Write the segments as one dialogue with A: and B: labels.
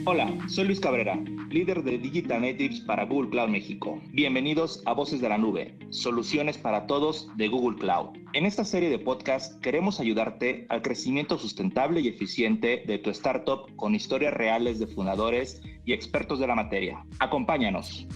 A: Hola, soy Luis Cabrera, líder de Digital Natives para Google Cloud México. Bienvenidos a Voces de la Nube, soluciones para todos de Google Cloud. En esta serie de podcast queremos ayudarte al crecimiento sustentable y eficiente de tu startup con historias reales de fundadores y expertos de la materia. Acompáñanos.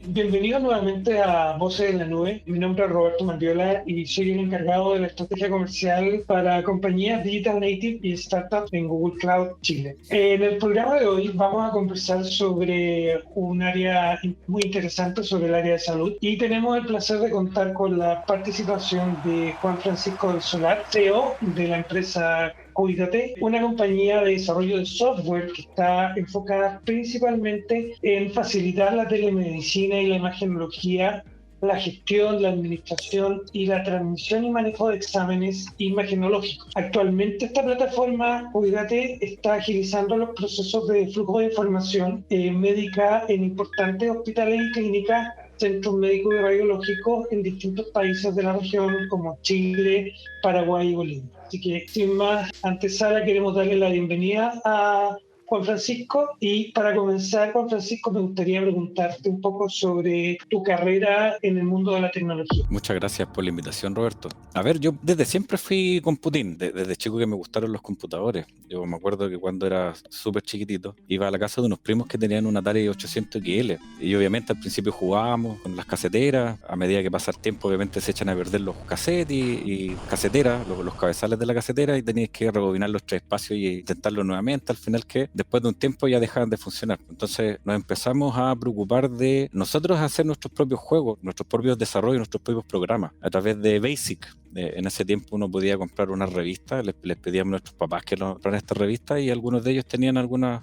B: Bienvenidos nuevamente a Voces en la Nube. Mi nombre es Roberto Mandiola y soy el encargado de la estrategia comercial para compañías Digital Native y startups en Google Cloud Chile. En el programa de hoy vamos a conversar sobre un área muy interesante, sobre el área de salud, y tenemos el placer de contar con la participación de Juan Francisco del Solar, CEO de la empresa Cuídate, una compañía de desarrollo de software que está enfocada principalmente en facilitar la telemedicina y la imagenología, la gestión, la administración y la transmisión y manejo de exámenes imagenológicos. Actualmente esta plataforma, Cuídate, está agilizando los procesos de flujo de información médica en importantes hospitales y clínicas, centros médicos y radiológicos en distintos países de la región como Chile, Paraguay y Bolivia. Así que, sin más antesala, queremos darle la bienvenida a Juan Francisco. Y para comenzar, Juan Francisco, me gustaría preguntarte un poco sobre tu carrera en el mundo de la tecnología.
C: Muchas gracias por la invitación, Roberto. A ver, yo desde siempre fui computín, desde chico que me gustaron los computadores. Yo me acuerdo que cuando era súper chiquitito iba a la casa de unos primos que tenían un Atari 800 XL y obviamente al principio jugábamos con las caseteras. A medida que pasa el tiempo obviamente se echan a perder los cassettes y caseteras, los cabezales de la casetera, y tenías que rebobinar los tres espacios y intentarlo nuevamente. Al final que después de un tiempo ya dejaban de funcionar. Entonces nos empezamos a preocupar de nosotros hacer nuestros propios juegos, nuestros propios desarrollos, nuestros propios programas a través de BASIC. En ese tiempo uno podía comprar una revista, les pedíamos a nuestros papás que nos compraran esta revista y algunos de ellos tenían algunos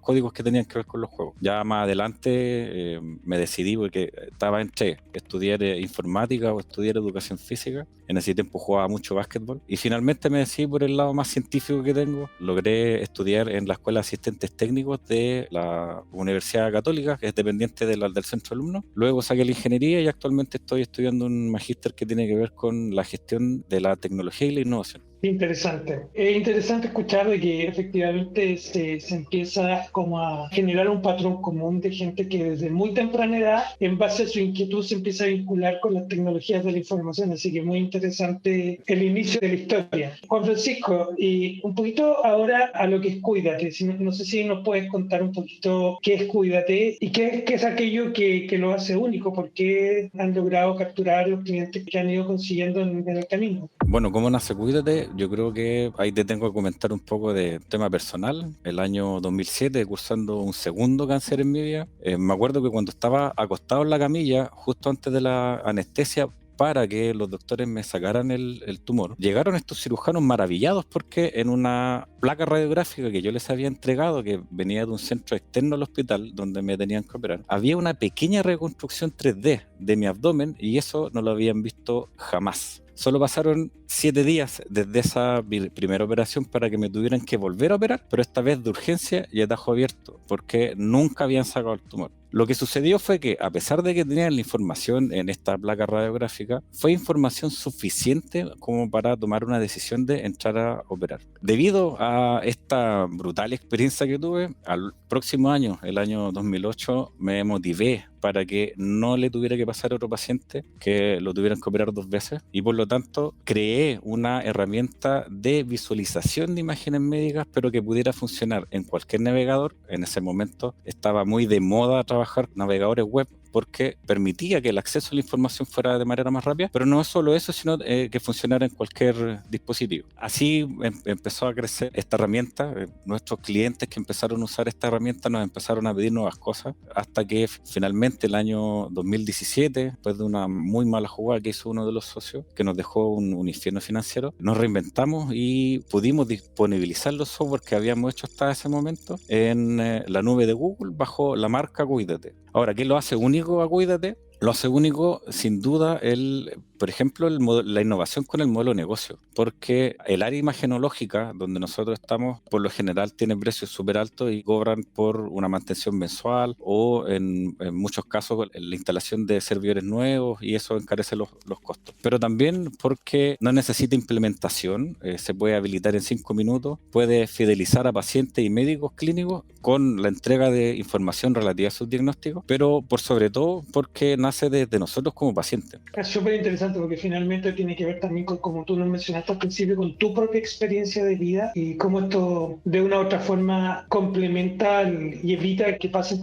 C: códigos que tenían que ver con los juegos. Ya más adelante me decidí porque estaba entre estudiar informática o estudiar educación física. En ese tiempo jugaba mucho básquetbol y finalmente me decidí por el lado más científico que tengo. Logré estudiar en la Escuela de Asistentes Técnicos de la Universidad Católica, que es dependiente del centro de alumnos. Luego saqué la ingeniería y actualmente estoy estudiando un magíster que tiene que ver con la gestión de la tecnología y la innovación.
B: Interesante. Es interesante escuchar de que efectivamente se empieza como a generar un patrón común de gente que desde muy temprana edad, en base a su inquietud, se empieza a vincular con las tecnologías de la información. Así que muy interesante el inicio de la historia. Juan Francisco, y un poquito ahora a lo que es Cuídate. No sé si nos puedes contar un poquito qué es Cuídate y qué es aquello que lo hace único, por qué han logrado capturar los clientes que han ido consiguiendo en el camino.
C: Bueno, ¿cómo nace Cuídate? Yo creo que ahí te tengo que comentar un poco de tema personal. El año 2007, cursando un segundo cáncer en mi vida, me acuerdo que cuando estaba acostado en la camilla, justo antes de la anestesia, para que los doctores me sacaran el tumor, llegaron estos cirujanos maravillados porque en una placa radiográfica que yo les había entregado, que venía de un centro externo al hospital donde me tenían que operar, había una pequeña reconstrucción 3D de mi abdomen y eso no lo habían visto jamás. Solo pasaron 7 días desde esa primera operación para que me tuvieran que volver a operar, pero esta vez de urgencia y a tajo abierto, porque nunca habían sacado el tumor. Lo que sucedió fue que, a pesar de que tenían la información en esta placa radiográfica, fue información suficiente como para tomar una decisión de entrar a operar. Debido a esta brutal experiencia que tuve, al próximo año, el año 2008, me motivé para que no le tuviera que pasar a otro paciente, que lo tuvieran que operar 2 veces, y por lo tanto creé una herramienta de visualización de imágenes médicas, pero que pudiera funcionar en cualquier navegador. En ese momento estaba muy de moda trabajar navegadores web porque permitía que el acceso a la información fuera de manera más rápida, pero no es solo eso, sino que funcionara en cualquier dispositivo. Así empezó a crecer esta herramienta. Nuestros clientes que empezaron a usar esta herramienta nos empezaron a pedir nuevas cosas, hasta que finalmente el año 2017, después de una muy mala jugada que hizo uno de los socios, que nos dejó un infierno financiero, nos reinventamos y pudimos disponibilizar los software que habíamos hecho hasta ese momento en la nube de Google bajo la marca Cuídate. Ahora, ¿qué lo hace único a Cuídate? Lo hace único, sin duda, el por ejemplo, la innovación con el modelo de negocio, porque el área imagenológica, donde nosotros estamos, por lo general tiene precios súper altos y cobran por una mantención mensual o en muchos casos la instalación de servidores nuevos y eso encarece los costos. Pero también porque no necesita implementación, se puede habilitar en 5 minutos, puede fidelizar a pacientes y médicos clínicos con la entrega de información relativa a sus diagnósticos, pero por sobre todo porque nace desde nosotros como pacientes.
B: Es súper interesante porque finalmente tiene que ver también con, como tú lo mencionaste al principio, con tu propia experiencia de vida y cómo esto de una u otra forma complementa y evita que pasen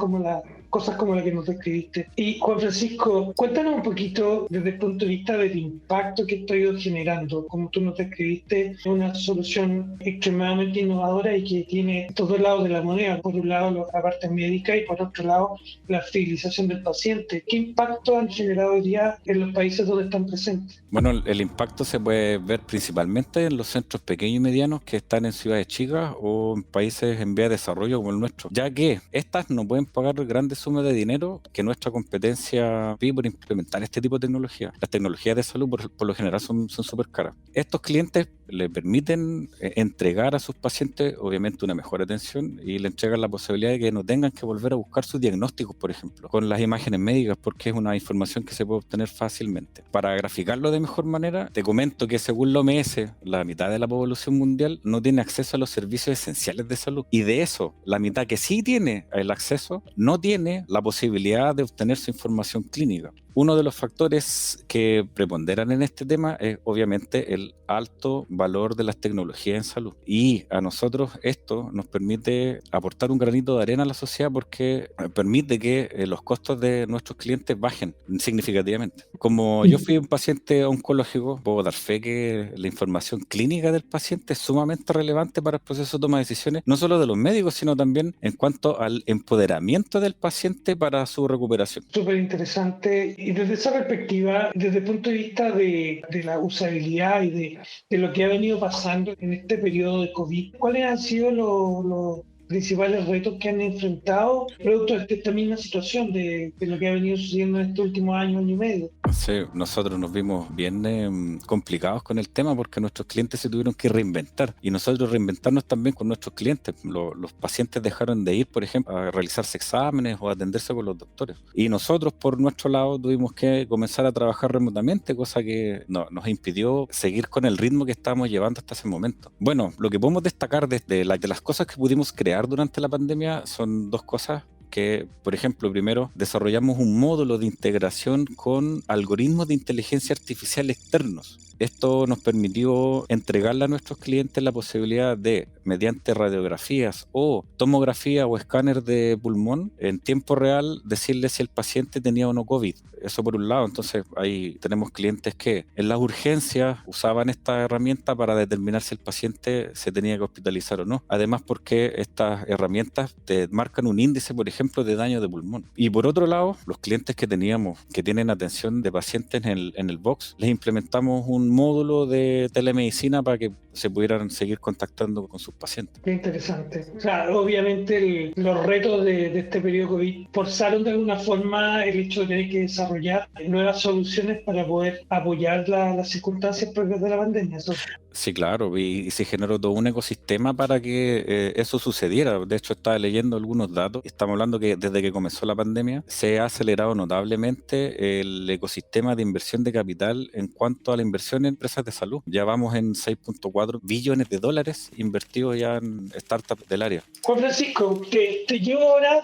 B: cosas como la que nos describiste. Y Juan Francisco, cuéntanos un poquito desde el punto de vista del impacto que esto ha ido generando. Como tú nos describiste, es una solución extremadamente innovadora y que tiene estos dos lados de la moneda. Por un lado, la parte médica y por otro lado, la fidelización del paciente. ¿Qué impacto han generado hoy día en los países donde están presentes?
C: Bueno, el impacto se puede ver principalmente en los centros pequeños y medianos que están en ciudades chicas o en países en vía de desarrollo como el nuestro, ya que estas no pueden pagar grandes sumas de dinero que nuestra competencia pide por implementar este tipo de tecnología. Las tecnologías de salud por lo general son súper caras. Estos clientes le permiten entregar a sus pacientes obviamente una mejor atención y le entregan la posibilidad de que no tengan que volver a buscar sus diagnósticos, por ejemplo, con las imágenes médicas, porque es una información que se puede obtener fácilmente. Para graficarlo de mejor manera, te comento que según la OMS, la mitad de la población mundial no tiene acceso a los servicios esenciales de salud. Y de eso, la mitad que sí tiene el acceso, no tiene la posibilidad de obtener su información clínica. Uno de los factores que preponderan en este tema es obviamente el alto valor de las tecnologías en salud. Y a nosotros esto nos permite aportar un granito de arena a la sociedad porque permite que los costos de nuestros clientes bajen significativamente. Como yo fui un paciente oncológico, puedo dar fe que la información clínica del paciente es sumamente relevante para el proceso de toma de decisiones, no solo de los médicos, sino también en cuanto al empoderamiento del paciente para su recuperación.
B: Súper interesante. Y desde esa perspectiva, desde el punto de vista de la usabilidad y de lo que ha venido pasando en este periodo de COVID, ¿cuáles han sido los principales retos que han enfrentado producto de esta misma situación de lo que ha venido sucediendo en este último año y medio?
C: Sí, nosotros nos vimos bien complicados con el tema porque nuestros clientes se tuvieron que reinventar y nosotros reinventarnos también con nuestros clientes. Los pacientes dejaron de ir, por ejemplo, a realizarse exámenes o a atenderse con los doctores. Y nosotros, por nuestro lado, tuvimos que comenzar a trabajar remotamente, cosa que nos impidió seguir con el ritmo que estábamos llevando hasta ese momento. Bueno, lo que podemos destacar de las cosas que pudimos crear durante la pandemia son dos cosas. Que, por ejemplo, primero desarrollamos un módulo de integración con algoritmos de inteligencia artificial externos. Esto nos permitió entregarle a nuestros clientes la posibilidad de, mediante radiografías o tomografía o escáner de pulmón, en tiempo real decirle si el paciente tenía o no COVID. Eso por un lado. Entonces ahí tenemos clientes que en las urgencias usaban esta herramienta para determinar si el paciente se tenía que hospitalizar o no. Además porque estas herramientas te marcan un índice, por ejemplo, de daño de pulmón. Y por otro lado, los clientes que teníamos que tienen atención de pacientes en el box, les implementamos un módulo de telemedicina para que se pudieran seguir contactando con sus pacientes.
B: Qué interesante. O sea, obviamente los retos de este periodo COVID forzaron de alguna forma el hecho de tener que desarrollar nuevas soluciones para poder apoyar las circunstancias propias de la pandemia. Eso.
C: Sí, claro, y se generó todo un ecosistema para que eso sucediera. De hecho, estaba leyendo algunos datos. Estamos hablando que desde que comenzó la pandemia se ha acelerado notablemente el ecosistema de inversión de capital en cuanto a la inversión en empresas de salud. Ya vamos en 6.4 billones de dólares invertidos ya en startups del área.
B: Juan Francisco, te llevo ahora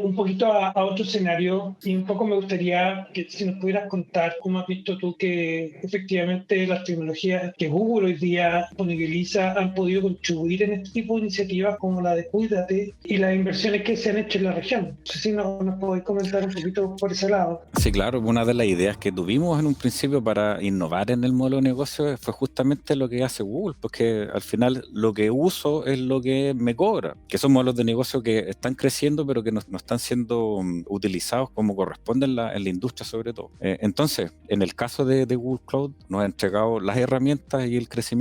B: un poquito a otro escenario y un poco me gustaría que si nos pudieras contar cómo has visto tú que efectivamente las tecnologías que Google hoy día disponibiliza han podido contribuir en este tipo de iniciativas como la de Cuídate y las inversiones que se han hecho en la región. No sé si nos podéis comentar un poquito por ese lado.
C: Sí, claro, una de las ideas que tuvimos en un principio para innovar en el modelo de negocio fue justamente lo que hace Google, porque al final lo que uso es lo que me cobra, que son modelos de negocio que están creciendo pero que no están siendo utilizados como corresponde en la industria sobre todo. Entonces, en el caso de Google Cloud nos ha entregado las herramientas y el crecimiento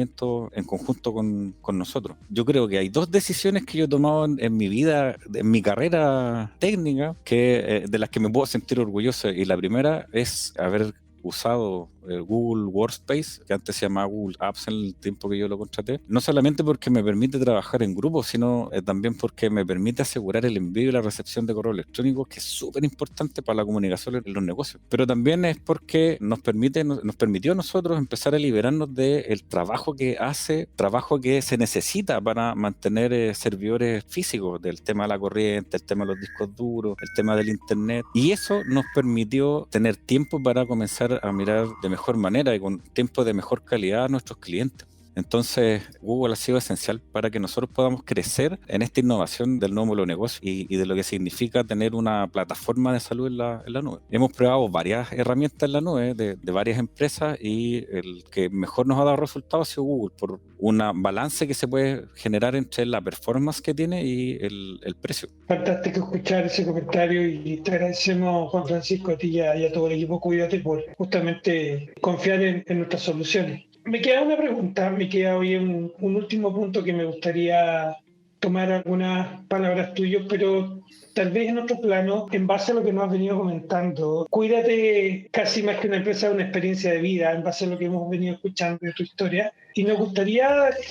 C: en conjunto con nosotros. Yo creo que hay dos decisiones que yo he tomado en mi vida, en mi carrera técnica, de las que me puedo sentir orgulloso, y la primera es haber usado Google Workspace, que antes se llamaba Google Apps en el tiempo que yo lo contraté, no solamente porque me permite trabajar en grupo, sino también porque me permite asegurar el envío y la recepción de correo electrónico, que es súper importante para la comunicación en los negocios. Pero también es porque nos permitió a nosotros empezar a liberarnos del trabajo que se necesita para mantener servidores físicos, del tema de la corriente, el tema de los discos duros, el tema del internet, y eso nos permitió tener tiempo para comenzar a mirar de mejor manera y con tiempo de mejor calidad a nuestros clientes. Entonces, Google ha sido esencial para que nosotros podamos crecer en esta innovación del nuevo modelo de negocio y de lo que significa tener una plataforma de salud en la nube. Hemos probado varias herramientas en la nube de varias empresas y el que mejor nos ha dado resultados ha sido Google, por un balance que se puede generar entre la performance que tiene y el precio.
B: Fantástico escuchar ese comentario y te agradecemos, Juan Francisco, a ti y a todo el equipo Cuídate por justamente confiar en nuestras soluciones. Me queda una pregunta, me queda hoy un último punto que me gustaría tomar algunas palabras tuyas, pero tal vez en otro plano, en base a lo que nos has venido comentando. Cuídate, casi más que una empresa, una experiencia de vida, en base a lo que hemos venido escuchando de tu historia. Y nos gustaría,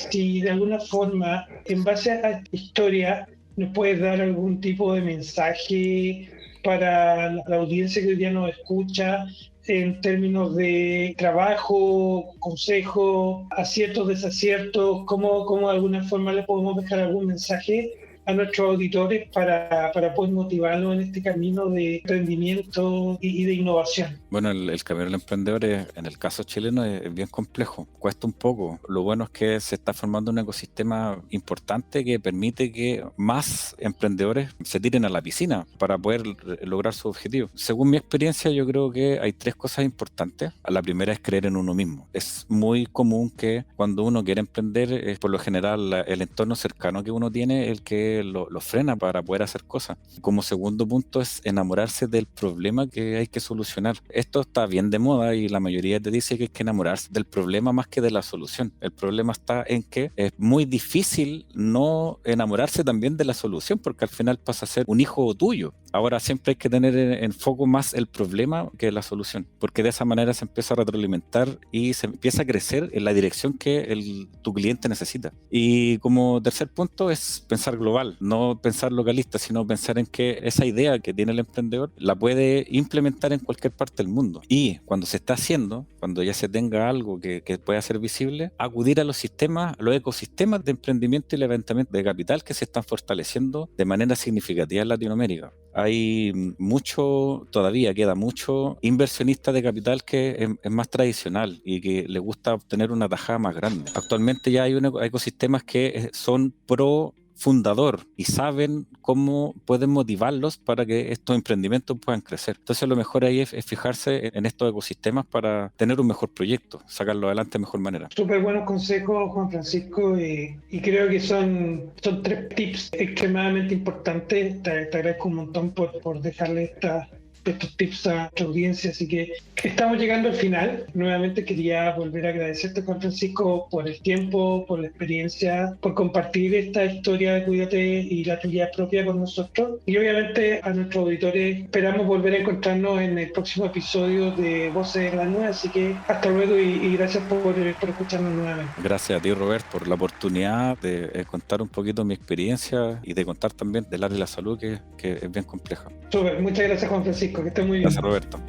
B: si de alguna forma, en base a esta historia, nos puedes dar algún tipo de mensaje para la audiencia que hoy día nos escucha, en términos de trabajo, consejo, aciertos, desaciertos, cómo de alguna forma le podemos dejar algún mensaje a nuestros auditores para poder motivarlos en este camino de emprendimiento y de innovación.
C: Bueno, el camino del emprendedor en el caso chileno es bien complejo, cuesta un poco. Lo bueno es que se está formando un ecosistema importante que permite que más emprendedores se tiren a la piscina para poder lograr su objetivo. Según mi experiencia, yo creo que hay 3 cosas importantes. La primera es creer en uno mismo. Es muy común que cuando uno quiere emprender, por lo general el entorno cercano que uno tiene el que lo frena para poder hacer cosas. Como segundo punto es enamorarse del problema que hay que solucionar. Esto está bien de moda y la mayoría te dice que hay que enamorarse del problema más que de la solución. El problema está en que es muy difícil no enamorarse también de la solución, porque al final pasa a ser un hijo tuyo. Ahora siempre hay que tener en foco más el problema que la solución, porque de esa manera se empieza a retroalimentar y se empieza a crecer en la dirección que tu cliente necesita. Y como tercer punto es pensar global, no pensar localista, sino pensar en que esa idea que tiene el emprendedor la puede implementar en cualquier parte del mundo. Y cuando se está haciendo, cuando ya se tenga algo que pueda ser visible, acudir a los ecosistemas de emprendimiento y levantamiento de capital que se están fortaleciendo de manera significativa en Latinoamérica. Hay todavía queda mucho inversionista de capital que es más tradicional y que le gusta obtener una tajada más grande. Actualmente ya hay ecosistemas que son pro fundador y saben cómo pueden motivarlos para que estos emprendimientos puedan crecer. Entonces lo mejor ahí es fijarse en estos ecosistemas para tener un mejor proyecto, sacarlo adelante de mejor manera.
B: Súper buenos consejos, Juan Francisco, y creo que son 3 tips extremadamente importantes. Te agradezco un montón por dejarle estos tips a nuestra audiencia, así que estamos llegando al final. Nuevamente quería volver a agradecerte, Juan Francisco, por el tiempo, por la experiencia, por compartir esta historia de Cuídate y la tuya propia con nosotros, y obviamente a nuestros auditores esperamos volver a encontrarnos en el próximo episodio de Voces de la Nube, así que hasta luego y gracias por escucharnos nuevamente.
C: Gracias a ti, Robert, por la oportunidad de contar un poquito mi experiencia y de contar también del área de la salud que es bien compleja.
B: Súper, muchas gracias, Juan Francisco, que estés muy bien.
C: Gracias, Roberto.